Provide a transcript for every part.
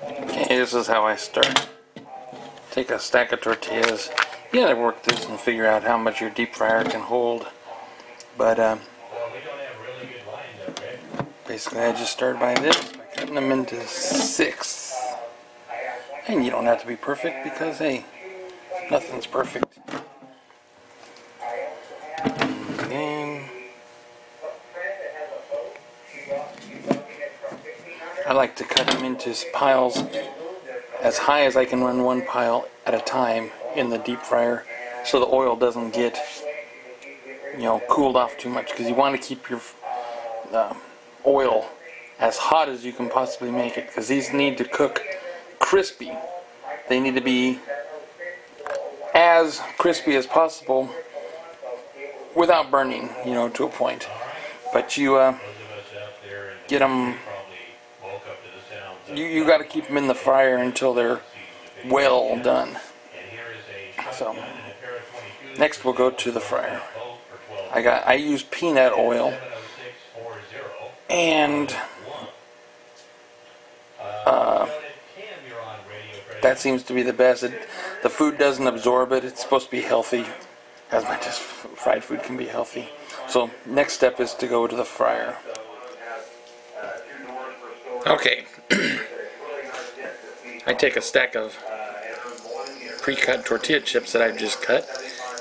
Okay, this is how I start. Take a stack of tortillas. You gotta work this and figure out how much your deep fryer can hold. But basically I just start by this, by cutting them into 6. And you don't have to be perfect because, hey, nothing's perfect. And I like to cut them into piles as high as I can run one pile at a time in the deep fryer so the oil doesn't get, cooled off too much, because you want to keep your oil as hot as you can possibly make it, because these need to cook crispy. They need to be as crispy as possible without burning, to a point. But you get them, you got to keep them in the fryer until they're well done. So next we'll go to the fryer. I use peanut oil, and that seems to be the best. The food doesn't absorb it. It's supposed to be healthy, as much as fried food can be healthy. So next step is to go to the fryer. Okay. I take a stack of pre-cut tortilla chips that I've just cut,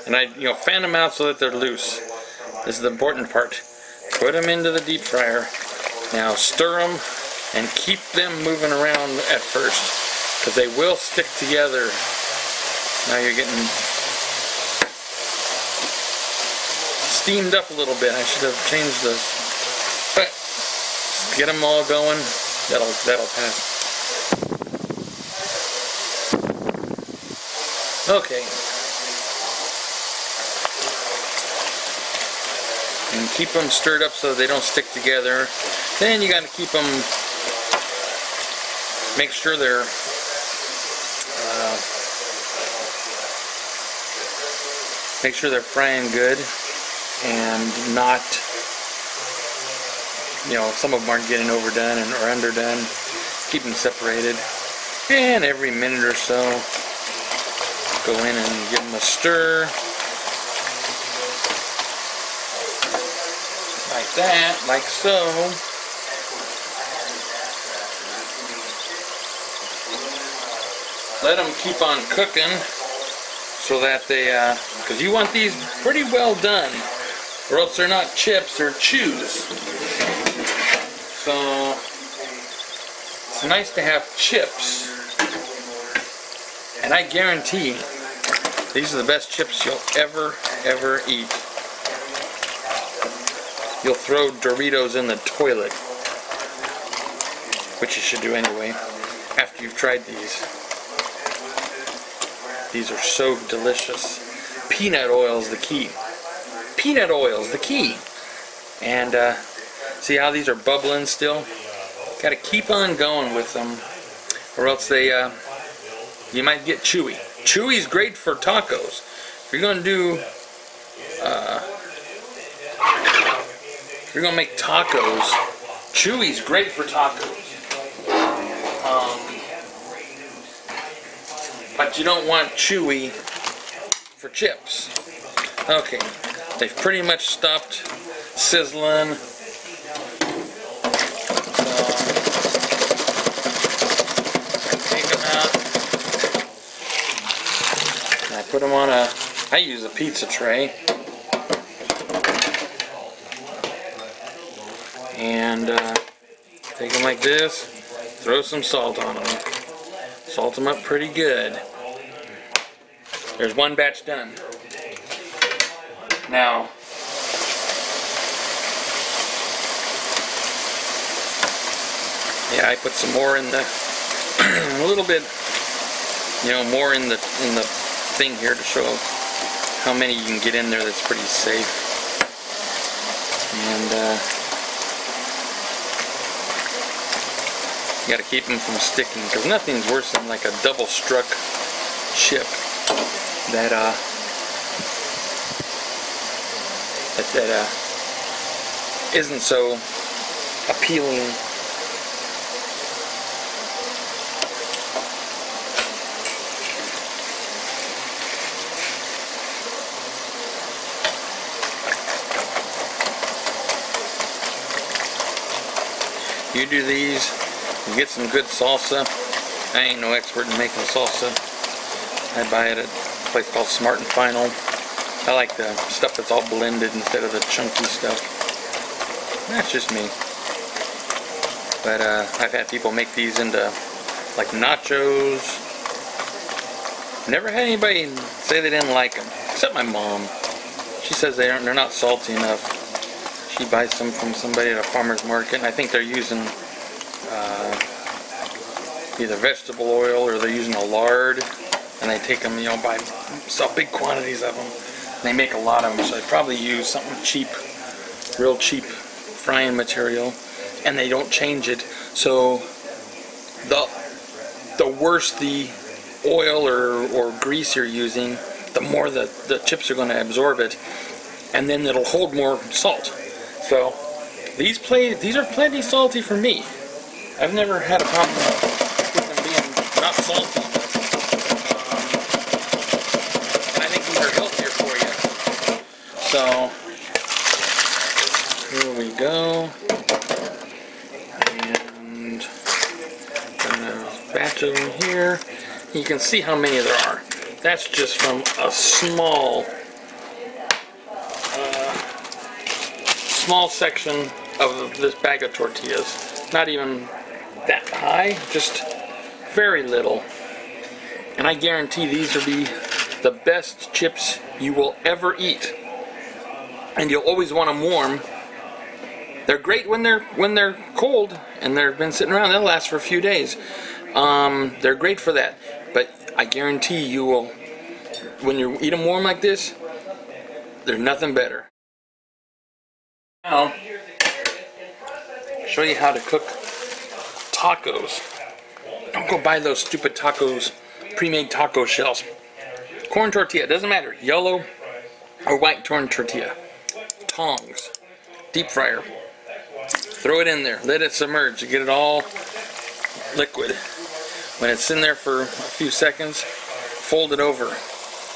and I fan them out so that they're loose. This is the important part. Put them into the deep fryer. Now stir them and keep them moving around at first, because they will stick together. Now you're getting steamed up a little bit. I should have changed the. Get them all going. That'll pass. Okay. And keep them stirred up so they don't stick together. Then you got to keep them. Make sure they're frying good and not, some of them aren't getting overdone or underdone. Keep them separated, and every minute or so go in and give them a stir like that, like so. Let them keep on cooking so that they, because you want these pretty well done, or else they're not chips, they're chews. So it's nice to have chips, and I guarantee these are the best chips you'll ever eat. You'll throw Doritos in the toilet, which you should do anyway after you've tried these. These are so delicious. Peanut oil is the key. Peanut oil is the key. And see how these are bubbling still? Got to keep on going with them, or else they you might get chewy. Chewy's great for tacos. If you're gonna do if you're gonna make tacos, chewy's great for tacos. But you don't want chewy for chips. Okay, they've pretty much stopped sizzling. So I take them out. And I put them on I use a pizza tray. And take them like this, throw some salt on them. Salt them up pretty good. There's one batch done. Now, yeah, I put some more in the, a little bit, more in the thing here to show how many you can get in there. That's pretty safe. And you got to keep them from sticking, because nothing's worse than like a double struck chip that isn't so appealing. you do these, you get some good salsa. I ain't no expert in making salsa. I buy it at a place called Smart and Final. I like the stuff that's all blended instead of the chunky stuff. That's just me. But I've had people make these into like nachos. Never had anybody say they didn't like them, except my mom. She says they're not salty enough. She buys some from somebody at a farmer's market, and I think they're using either vegetable oil or they're using a lard, and they take them, you know, sell big quantities of them. And they make a lot of them, so they probably use something cheap, real cheap frying material, and they don't change it. So the worse the oil or grease you're using, the more the chips are going to absorb it, and then it'll hold more salt. So these are plenty salty for me. I've never had a problem with them being not salty. And I think these are healthier for you. So here we go. And a batch of them here. You can see how many there are. That's just from a small section of this bag of tortillas. Not even that high, just very little. And I guarantee these will be the best chips you will ever eat. And you'll always want them warm. They're great when they're cold and they've been sitting around. They'll last for a few days. They're great for that. But I guarantee you will, when you eat them warm like this, there's nothing better. Now, show you how to cook tacos. Don't go buy those stupid tacos, pre-made taco shells. Corn tortilla, doesn't matter, yellow or white corn tortilla. Tongs, deep fryer. Throw it in there, let it submerge, get it all liquid. When it's in there for a few seconds, fold it over.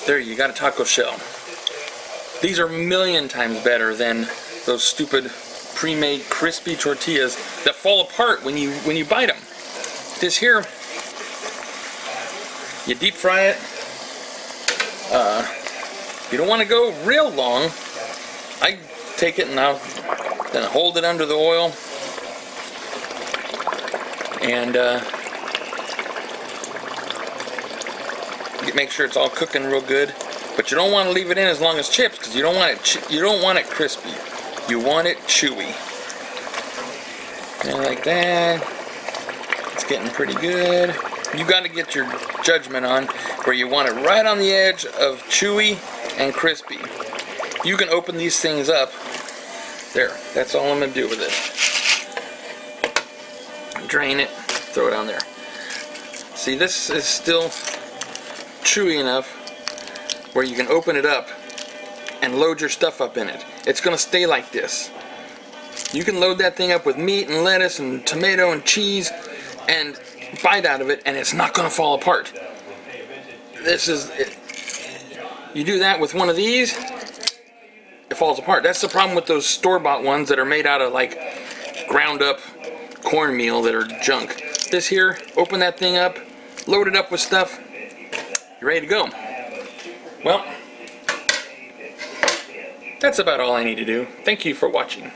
There, you got a taco shell. These are a million times better than those stupid pre-made crispy tortillas that fall apart when you bite them. This here, you deep fry it. You don't want to go real long. I take it and I'll then hold it under the oil and make sure it's all cooking real good. But you don't want to leave it in as long as chips because you don't want it crispy. You want it chewy. And like that. It's getting pretty good. You got to get your judgment on where you want it right on the edge of chewy and crispy. You can open these things up. There. That's all I'm going to do with it. Drain it. Throw it on there. See, this is still chewy enough where you can open it up and load your stuff up in it. It's going to stay like this. You can load that thing up with meat and lettuce and tomato and cheese and bite out of it and it's not going to fall apart. This is it. You do that with one of these, it falls apart. That's the problem with those store-bought ones that are made out of like ground up cornmeal that are junk. This here, open that thing up, load it up with stuff, you're ready to go. Well, that's about all I need to do. Thank you for watching.